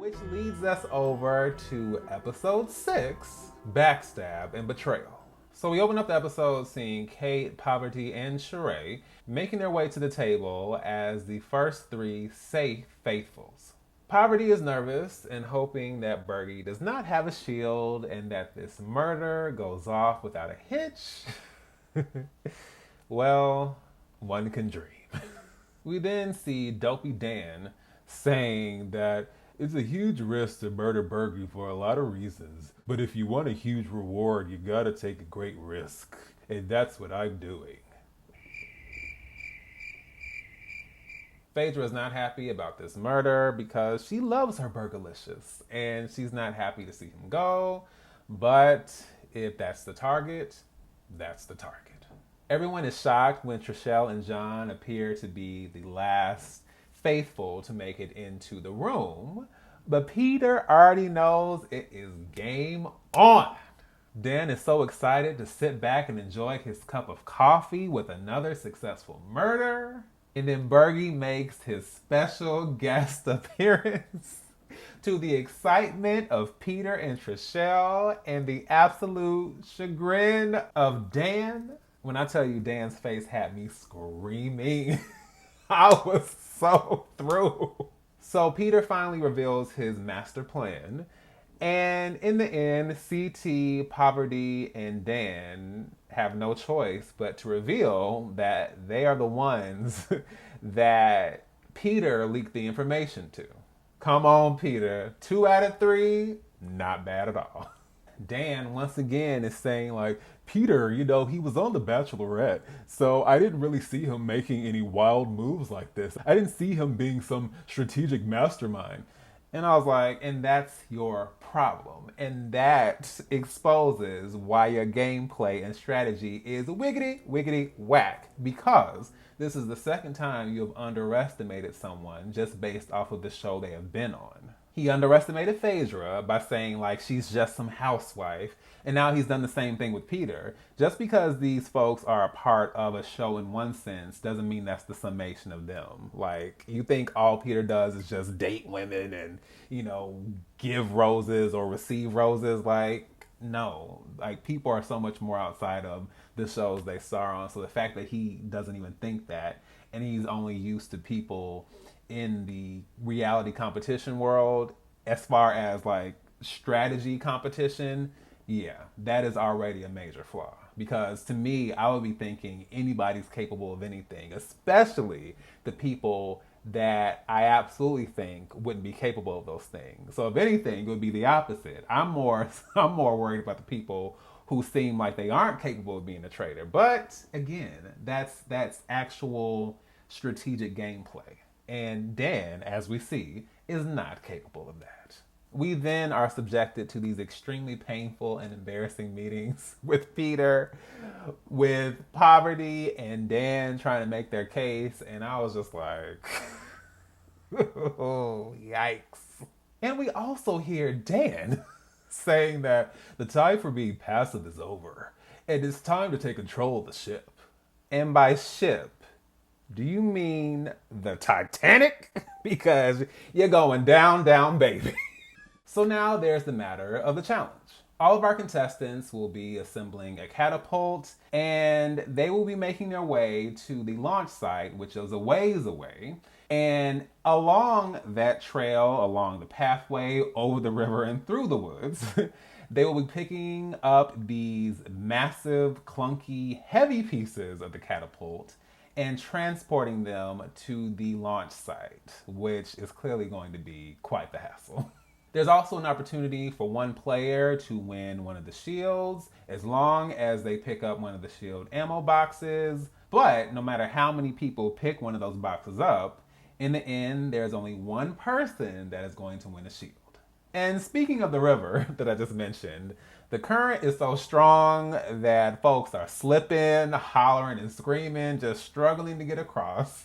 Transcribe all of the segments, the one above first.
Which leads us over to episode 6, Backstab and Betrayal. So we open up the episode seeing Kate, Parvati, and Sheree making their way to the table as the first 3 safe faithfuls. Parvati is nervous and hoping that Bergie does not have a shield and that this murder goes off without a hitch. Well, one can dream. We then see Dopey Dan saying that it's a huge risk to murder Bergie for a lot of reasons, but if you want a huge reward, you gotta take a great risk, and that's what I'm doing. Phaedra is not happy about this murder because she loves her Burgerlicious, and she's not happy to see him go, but if that's the target, that's the target. Everyone is shocked when Trishelle and John appear to be the last faithful to make it into the room, but Peter already knows it is game on. Dan is so excited to sit back and enjoy his cup of coffee with another successful murder. And then Bergie makes his special guest appearance to the excitement of Peter and Trishelle and the absolute chagrin of Dan. When I tell you Dan's face had me screaming, I was so through. So Peter finally reveals his master plan. And in the end, CT, Parvati, and Dan have no choice but to reveal that they are the ones that Peter leaked the information to. Come on, Peter. 2 out of 3, not bad at all. Dan once again is saying like, Peter, he was on The Bachelorette, so I didn't really see him making any wild moves like this. I didn't see him being some strategic mastermind. And I was like, and that's your problem. And that exposes why your gameplay and strategy is wiggity, wiggity, whack. Because this is the second time you have underestimated someone just based off of the show they have been on. He underestimated Phaedra by saying like she's just some housewife. And now he's done the same thing with Peter. Just because these folks are a part of a show in one sense doesn't mean that's the summation of them. Like, you think all Peter does is just date women and, give roses or receive roses. Like, no. Like, people are so much more outside of the shows they star on. So the fact that he doesn't even think that, and he's only used to people in the reality competition world, as far as like strategy competition, yeah, that is already a major flaw. Because to me, I would be thinking anybody's capable of anything, especially the people that I absolutely think wouldn't be capable of those things. So if anything, it would be the opposite. I'm more worried about the people who seem like they aren't capable of being a traitor. But again, that's actual strategic gameplay. And Dan, as we see, is not capable of that. We then are subjected to these extremely painful and embarrassing meetings with Peter, with Parvati and Dan trying to make their case. And I was just like, oh, yikes. And we also hear Dan saying that the time for being passive is over and it's time to take control of the ship. And by ship, do you mean the Titanic? Because you're going down, down, baby. So now there's the matter of the challenge. All of our contestants will be assembling a catapult, and they will be making their way to the launch site, which is a ways away. And along that trail, along the pathway, over the river and through the woods, they will be picking up these massive, clunky, heavy pieces of the catapult and transporting them to the launch site, which is clearly going to be quite the hassle. There's also an opportunity for one player to win one of the shields as long as they pick up one of the shield ammo boxes. But no matter how many people pick one of those boxes up, in the end, there's only one person that is going to win a shield. And speaking of the river that I just mentioned, the current is so strong that folks are slipping, hollering, and screaming, just struggling to get across.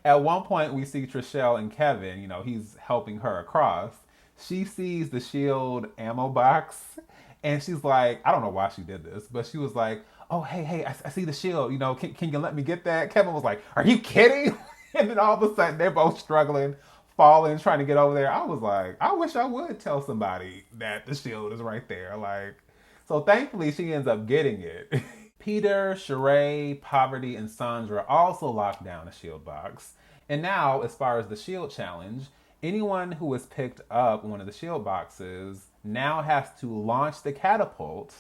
At one point, we see Trishelle and Kevin, he's helping her across. She sees the shield ammo box, and she's like, I don't know why she did this, but she was like, oh, hey, I see the shield. Can you let me get that? Kevin was like, are you kidding? And then all of a sudden, they're both struggling falling, trying to get over there. I was like, I wish I would tell somebody that the shield is right there. Like, so thankfully she ends up getting it. Peter, Sheree, Poverty, and Sandra also locked down a shield box. And now, as far as the shield challenge, anyone who has picked up one of the shield boxes now has to launch the catapult,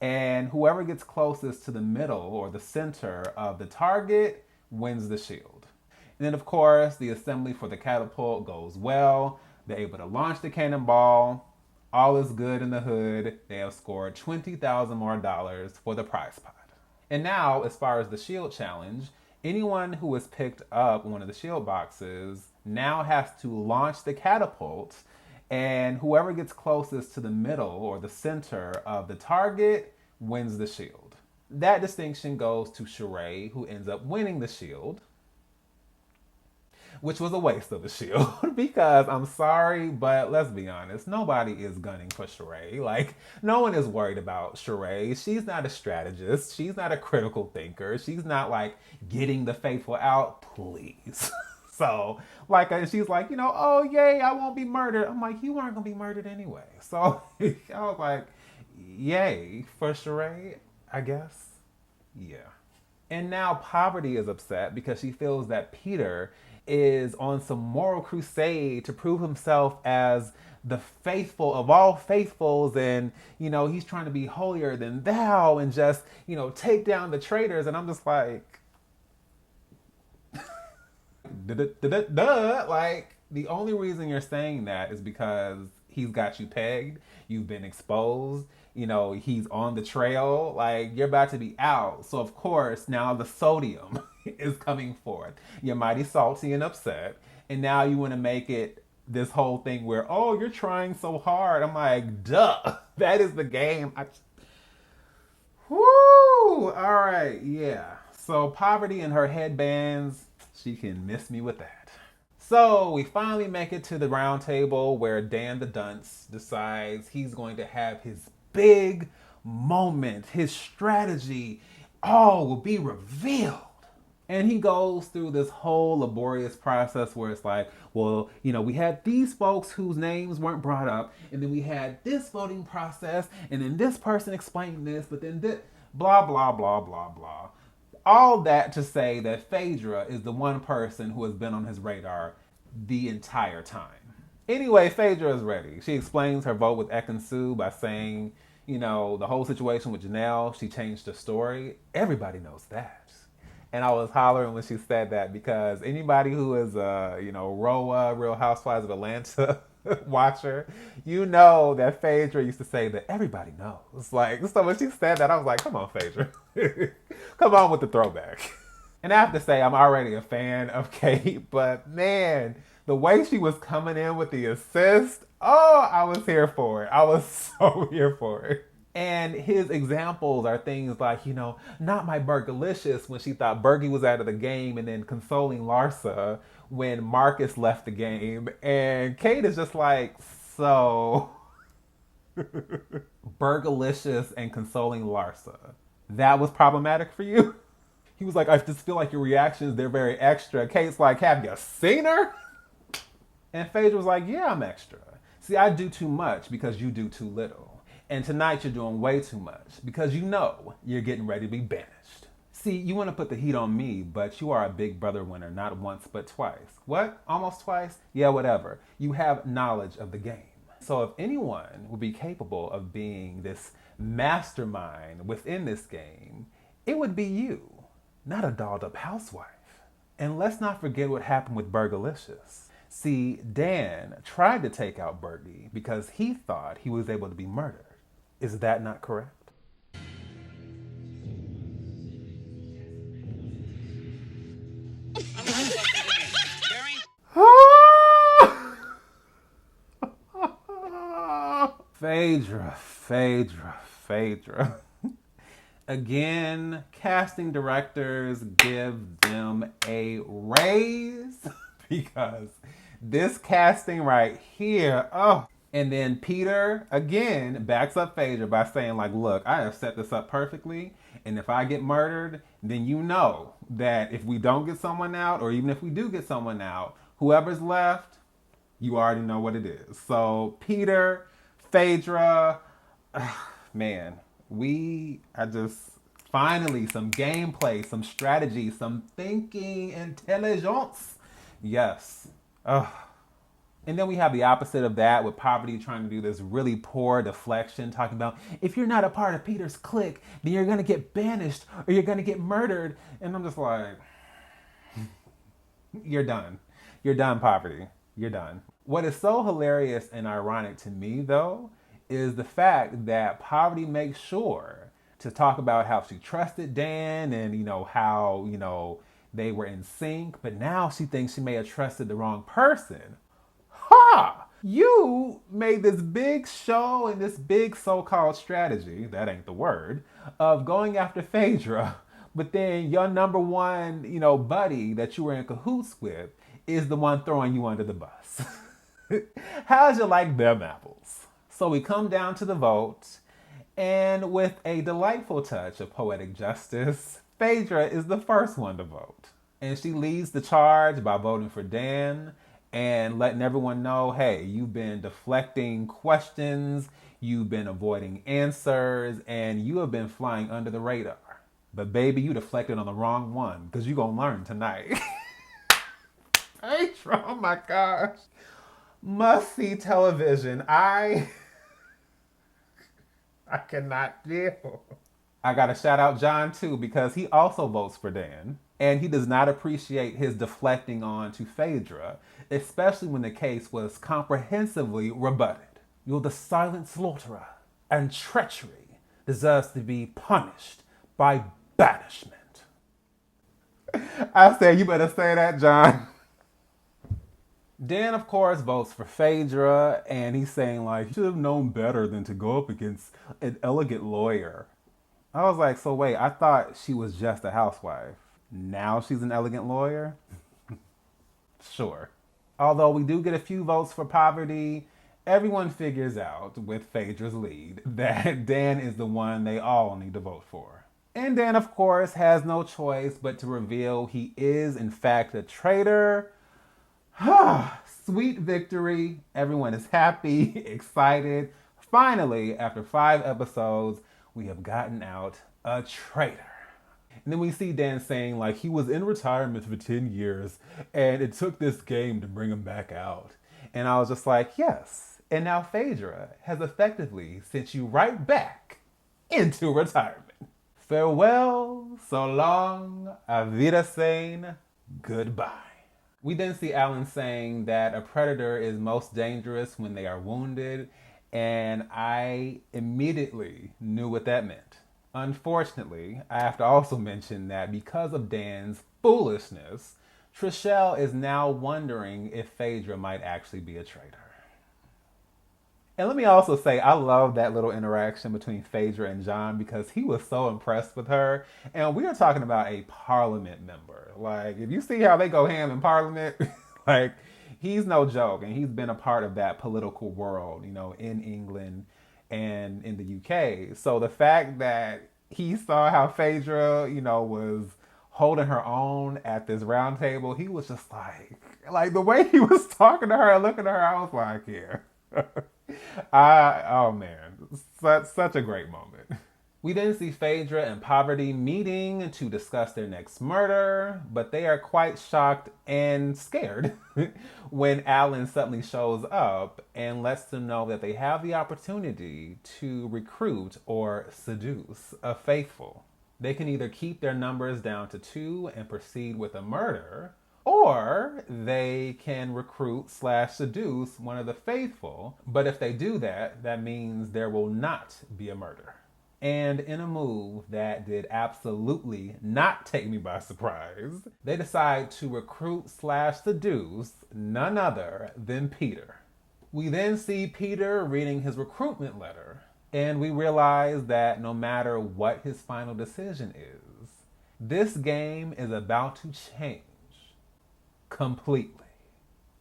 and whoever gets closest to the middle or the center of the target wins the shield. And then, of course, the assembly for the catapult goes well. They're able to launch the cannonball. All is good in the hood. They have scored $20,000 more for the prize pot. And now, as far as the shield challenge, anyone who has picked up one of the shield boxes now has to launch the catapult, and whoever gets closest to the middle or the center of the target wins the shield. That distinction goes to Sheree, who ends up winning the shield, which was a waste of the shield because I'm sorry, but let's be honest, nobody is gunning for Sheree. Like, no one is worried about Sheree. She's not a strategist. She's not a critical thinker. She's not like getting the faithful out, please. So, like, she's like, oh, yay, I won't be murdered. I'm like, you weren't going to be murdered anyway. So, I was like, yay for Sheree, I guess. Yeah. And now Poverty is upset because she feels that Peter is on some moral crusade to prove himself as the faithful of all faithfuls, and he's trying to be holier than thou and just take down the traitors. And I'm just like, like, the only reason you're saying that is because he's got you pegged, you've been exposed, he's on the trail, like, you're about to be out. So of course now the sodium is coming forth. You're mighty salty and upset, and now you want to make it this whole thing where, oh, you're trying so hard. I'm like, duh, that is the game. Whoo, all right, yeah. So Poverty and her headbands, she can miss me with that. So we finally make it to the round table where Dan the Dunce decides he's going to have his big moment. His strategy all will be revealed. And he goes through this whole laborious process where it's like, well, we had these folks whose names weren't brought up, and then we had this voting process, and then this person explained this, but then this, blah, blah, blah, blah, blah. All that to say that Phaedra is the one person who has been on his radar the entire time. Anyway, Phaedra is ready. She explains her vote with Ekin-Su by saying, the whole situation with Janelle, she changed her story. Everybody knows that. And I was hollering when she said that because anybody who is Roa, Real Housewives of Atlanta watcher, that Phaedra used to say that everybody knows. It's like, so when she said that, I was like, come on, Phaedra. Come on with the throwback. And I have to say, I'm already a fan of Kate, but man, the way she was coming in with the assist, oh, I was here for it. I was so here for it. And his examples are things like, not my Burgalicious when she thought Bergie was out of the game, and then consoling Larsa when Marcus left the game. And Kate is just like, so Burgalicious and consoling Larsa, that was problematic for you? He was like, I just feel like your reactions, they're very extra. Kate's like, have you seen her? And Phaedra was like, yeah, I'm extra. See, I do too much because you do too little. And tonight you're doing way too much because you're getting ready to be banished. See, you want to put the heat on me, but you are a Big Brother winner, not once, but twice. What? Almost twice? Yeah, whatever. You have knowledge of the game. So if anyone would be capable of being this mastermind within this game, it would be you, not a dolled up housewife. And let's not forget what happened with Burgalicious. See, Dan tried to take out Bergie because he thought he was able to be murdered. Is that not correct? Phaedra. Again, casting directors, give them a raise because this casting right here, oh. And then Peter, again, backs up Phaedra by saying like, look, I have set this up perfectly, and if I get murdered, then that if we don't get someone out, or even if we do get someone out, whoever's left, You already know what it is. So Peter, Phaedra, man, we are just finally some gameplay, some strategy, some thinking intelligence. Yes. Ugh. And then we have the opposite of that with Parvati trying to do this really poor deflection, talking about if you're not a part of Peter's clique, then you're going to get banished or you're going to get murdered. And I'm just like, you're done. You're done, Parvati. You're done. What is so hilarious and ironic to me, though, is the fact that Parvati makes sure to talk about how she trusted Dan and, how, they were in sync, but now she thinks she may have trusted the wrong person. Ha! You made this big show and this big so-called strategy, that ain't the word, of going after Phaedra, but then your number one, buddy that you were in cahoots with is the one throwing you under the bus. How'd you like them apples? So we come down to the vote, and with a delightful touch of poetic justice, Phaedra is the first one to vote. And she leads the charge by voting for Dan and letting everyone know, hey, you've been deflecting questions, you've been avoiding answers, and you have been flying under the radar. But baby, you deflected on the wrong one because you're going to learn tonight. Phaedra, oh my gosh. Must see television. I cannot deal. I gotta shout out John too because he also votes for Dan. And he does not appreciate his deflecting on to Phaedra, especially when the case was comprehensively rebutted. You're the silent slaughterer, and treachery deserves to be punished by banishment. I said, you better say that, John. Dan, of course, votes for Phaedra, and he's saying, like, you should have known better than to go up against an elegant lawyer. I was like, so wait, I thought she was just a housewife. Now she's an elegant lawyer? Sure. Although we do get a few votes for Parvati, everyone figures out, with Phaedra's lead, that Dan is the one they all need to vote for. And Dan, of course, has no choice but to reveal he is, in fact, a traitor. Sweet victory. Everyone is happy, excited. Finally, after 5 episodes, we have gotten out a traitor. And then we see Dan saying, like, he was in retirement for 10 years and it took this game to bring him back out. And I was just like, yes. And now Phaedra has effectively sent you right back into retirement. Farewell, so long, auf Wiedersehen, goodbye. We then see Alan saying that a predator is most dangerous when they are wounded, and I immediately knew what that meant. Unfortunately, I have to also mention that because of Dan's foolishness, Trishelle is now wondering if Phaedra might actually be a traitor. And let me also say, I love that little interaction between Phaedra and John because he was so impressed with her. And we are talking about a parliament member. Like, if you see how they go ham in parliament, like, he's no joke. And he's been a part of that political world, in England and in the UK. So the fact that he saw how Phaedra, was holding her own at this round table, he was just like the way he was talking to her and looking at her, I was like, yeah. Oh man, such a great moment. We then see Phaedra and Parvati meeting to discuss their next murder, but they are quite shocked and scared when Alan suddenly shows up and lets them know that they have the opportunity to recruit or seduce a faithful. They can either keep their numbers down to 2 and proceed with a murder, or they can recruit/seduce one of the faithful. But if they do that, that means there will not be a murder. And in a move that did absolutely not take me by surprise, they decide to recruit/seduce none other than Peter. We then see Peter reading his recruitment letter, and we realize that no matter what his final decision is, this game is about to change completely.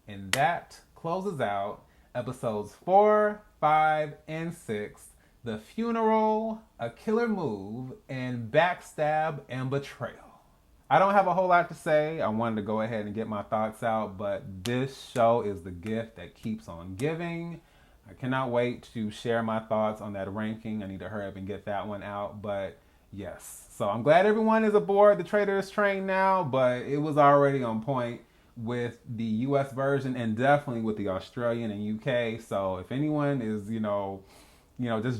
And that closes out episodes 4, 5, and 6, The Funeral, A Killer Move, and Backstab and Betrayal. I don't have a whole lot to say. I wanted to go ahead and get my thoughts out, but this show is the gift that keeps on giving. I cannot wait to share my thoughts on that ranking. I need to hurry up and get that one out, but yes. So I'm glad everyone is aboard the Traitors train now, but it was already on point with the US version and definitely with the Australian and UK. So if anyone is,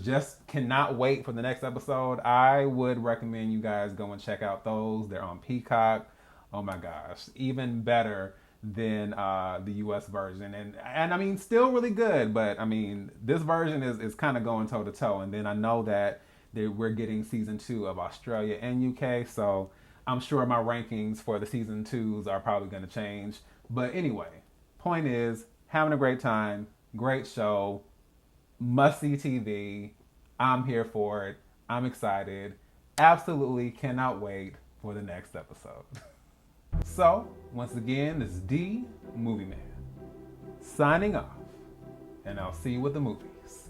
just cannot wait for the next episode, I would recommend you guys go and check out those. They're on Peacock. Oh my gosh, even better than the US version, and I mean still really good, but I mean this version is kind of going toe to toe. And then I know that we're getting season 2 of Australia and UK, so I'm sure my rankings for the season 2s are probably going to change. But anyway, point is, having a great time, great show, must see TV. I'm here for it. I'm excited. Absolutely cannot wait for the next episode. So, once again, this is D Movieman signing off, and I'll see you with the movies.